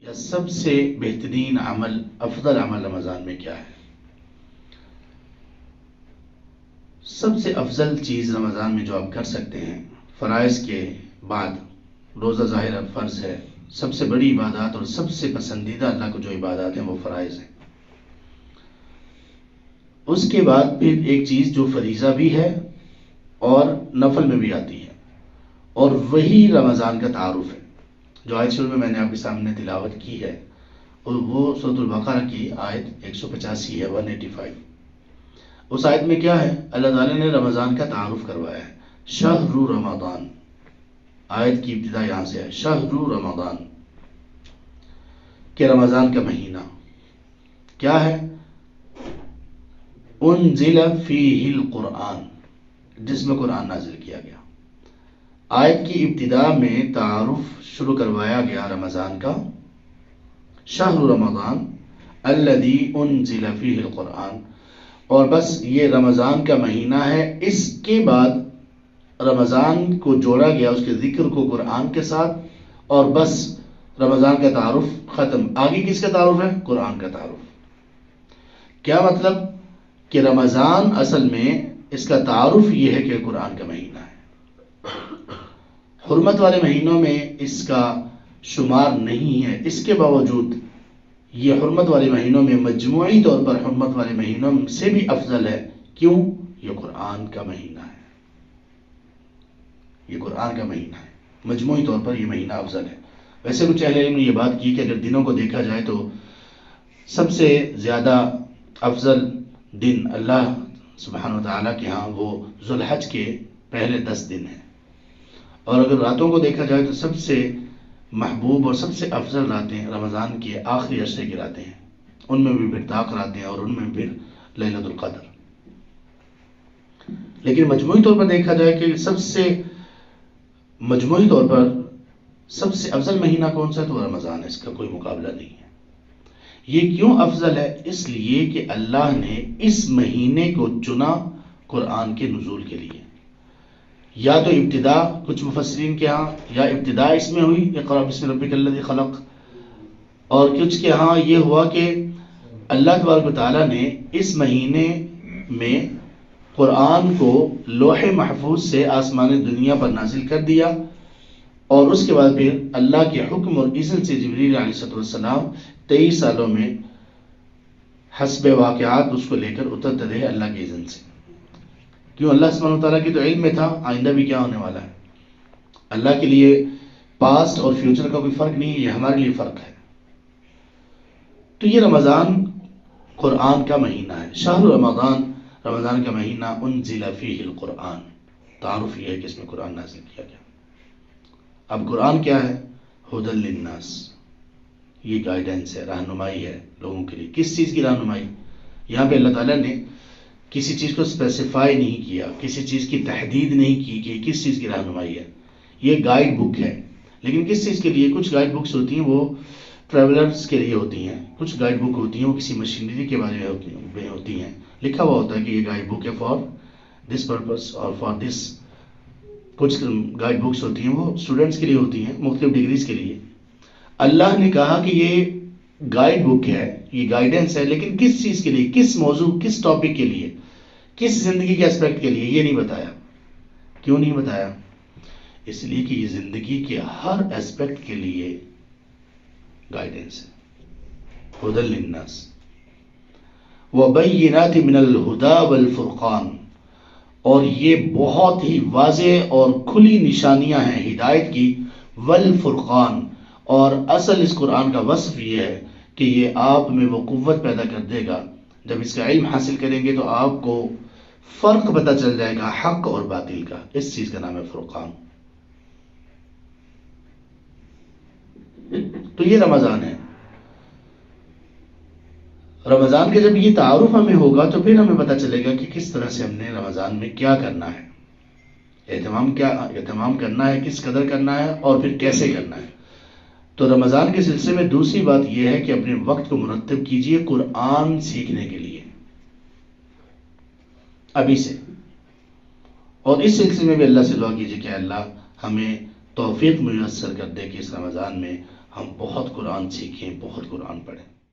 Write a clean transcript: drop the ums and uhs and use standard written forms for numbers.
یا سب سے بہترین عمل، افضل عمل رمضان میں کیا ہے؟ سب سے افضل چیز رمضان میں جو آپ کر سکتے ہیں، فرائض کے بعد روزہ ظاہر فرض ہے، سب سے بڑی عبادات اور سب سے پسندیدہ اللہ کو جو عبادات ہیں وہ فرائض ہیں۔ اس کے بعد پھر ایک چیز جو فریضہ بھی ہے اور نفل میں بھی آتی ہے، اور وہی رمضان کا تعارف ہے۔ جو آیت شروع میں نے آپ کے سامنے تلاوت کی ہے اور وہ سورۃ البقرہ کی آیت 185 ہے، 185۔ اس آیت میں کیا ہے؟ اللہ تعالیٰ نے رمضان کا تعارف کروایا ہے، شہر رمضان۔ آیت کی ابتدا یہاں سے ہے، شہر رمضان، کہ رمضان کا مہینہ کیا ہے؟ انزل فیہ القرآن، جس میں قرآن نازل کیا گیا۔ آیت کی ابتدا میں تعارف شروع کروایا گیا رمضان کا، شہر رمضان الذی انزل فیہ القرآن، اور بس یہ رمضان کا مہینہ ہے۔ اس کے بعد رمضان کو جوڑا گیا، اس کے ذکر کو قرآن کے ساتھ، اور بس رمضان کا تعارف ختم۔ آگے کس کا تعارف ہے؟ قرآن کا تعارف۔ کیا مطلب؟ کہ رمضان اصل میں اس کا تعارف یہ ہے کہ قرآن کا مہینہ ہے۔ حرمت والے مہینوں میں اس کا شمار نہیں ہے، اس کے باوجود یہ حرمت والے مہینوں میں مجموعی طور پر حرمت والے مہینوں سے بھی افضل ہے۔ کیوں؟ یہ قرآن کا مہینہ ہے، یہ قرآن کا مہینہ ہے، مجموعی طور پر یہ مہینہ افضل ہے۔ ویسے کچھ اہل علم نے یہ بات کی کہ اگر دنوں کو دیکھا جائے تو سب سے زیادہ افضل دن اللہ سبحانہ وتعالیٰ کے ہاں وہ ذوالحج کے پہلے 10 دن ہیں، اور اگر راتوں کو دیکھا جائے تو سب سے محبوب اور سب سے افضل راتیں رمضان کے آخری عشرے کی راتیں ہیں، ان میں بھی پھر طاق راتیں اور ان میں پھر لیلۃ القدر۔ لیکن مجموعی طور پر دیکھا جائے کہ مجموعی طور پر سب سے افضل مہینہ کون سا ہے تو رمضان ہے، اس کا کوئی مقابلہ نہیں ہے۔ یہ کیوں افضل ہے؟ اس لیے کہ اللہ نے اس مہینے کو چنا قرآن کے نزول کے لیے۔ یا تو ابتدا کچھ مفسرین کے ہاں یا ابتدا اس میں ہوئی اقرأ بسم ربک الذی خلق، اور کچھ کے ہاں یہ ہوا کہ اللہ تبارک و تعالیٰ نے اس مہینے میں قرآن کو لوح محفوظ سے آسمان دنیا پر نازل کر دیا، اور اس کے بعد پھر اللہ کے حکم اور اذن سے جبریل علیہ السلام 23 سالوں میں حسب واقعات اس کو لے کر اترتے رہے اللہ کے اذن سے۔ کیوں؟ اللہ سبحانہ وتعالیٰ کی تو علم میں تھا آئندہ بھی کیا ہونے والا ہے۔ اللہ کے لیے پاسٹ اور فیوچر کا کوئی فرق نہیں ہے، یہ ہمارے لیے فرق ہے۔ تو یہ رمضان قرآن کا مہینہ ہے، شہر رمضان، رمضان کا مہینہ، انزل فیہ القرآن، تعارف یہ ہے کہ اس میں قرآن نازل کیا گیا۔ اب قرآن کیا ہے؟ ھدی للناس، یہ گائیڈنس ہے، رہنمائی ہے لوگوں کے لیے۔ کس چیز کی رہنمائی؟ یہاں پہ اللہ تعالیٰ نے کسی چیز کو اسپیسیفائی نہیں کیا، کسی چیز کی تحدید نہیں کی کہ کس چیز کی رہنمائی ہے۔ یہ گائیڈ بک ہے، لیکن کس چیز کے لیے؟ کچھ گائیڈ بکس ہوتی ہیں وہ ٹریولرز کے لیے ہوتی ہیں، کچھ گائیڈ بک ہوتی ہیں وہ کسی مشینری کے بارے میں ہوتی ہیں، لکھا ہوا ہوتا ہے کہ یہ گائیڈ بک ہے فار دس پرپس اور فار دس۔ کچھ گائیڈ بکس ہوتی ہیں وہ اسٹوڈنٹس کے لیے ہوتی ہیں، مختلف ڈگریز کے لیے۔ اللہ نے کہا کہ یہ گائیڈ بک ہے، یہ گائیڈنس ہے، لیکن کس چیز کے لیے، کس موضوع، کس ٹاپک کے لیے، کس زندگی کے اسپیکٹ کے لیے، یہ نہیں بتایا۔ کیوں نہیں بتایا؟ اس لیے کہ یہ زندگی کے ہر اسپیکٹ کے لیے گائیڈنس ہے۔ ھدی للناس وبینات من الہدی والفرقان، اور یہ بہت ہی واضح اور کھلی نشانیاں ہیں ہدایت کی، والفرقان، اور اصل اس قرآن کا وصف یہ ہے کہ یہ آپ میں وہ قوت پیدا کر دے گا، جب اس کا علم حاصل کریں گے تو آپ کو فرق پتہ چل جائے گا حق اور باطل کا۔ اس چیز کا نام ہے فرقان۔ تو یہ رمضان ہے۔ رمضان کے جب یہ تعارف ہمیں ہوگا تو پھر ہمیں پتہ چلے گا کہ کس طرح سے ہم نے رمضان میں کیا کرنا ہے، اہتمام کرنا ہے، کس قدر کرنا ہے، اور پھر کیسے کرنا ہے۔ تو رمضان کے سلسلے میں دوسری بات یہ ہے کہ اپنے وقت کو مرتب کیجئے قرآن سیکھنے کے لیے ابھی سے، اور اس سلسلے میں بھی اللہ سے دعا کیجئے کہ اللہ ہمیں توفیق میسر کر دے کہ اس رمضان میں ہم بہت قرآن سیکھیں، بہت قرآن پڑھیں۔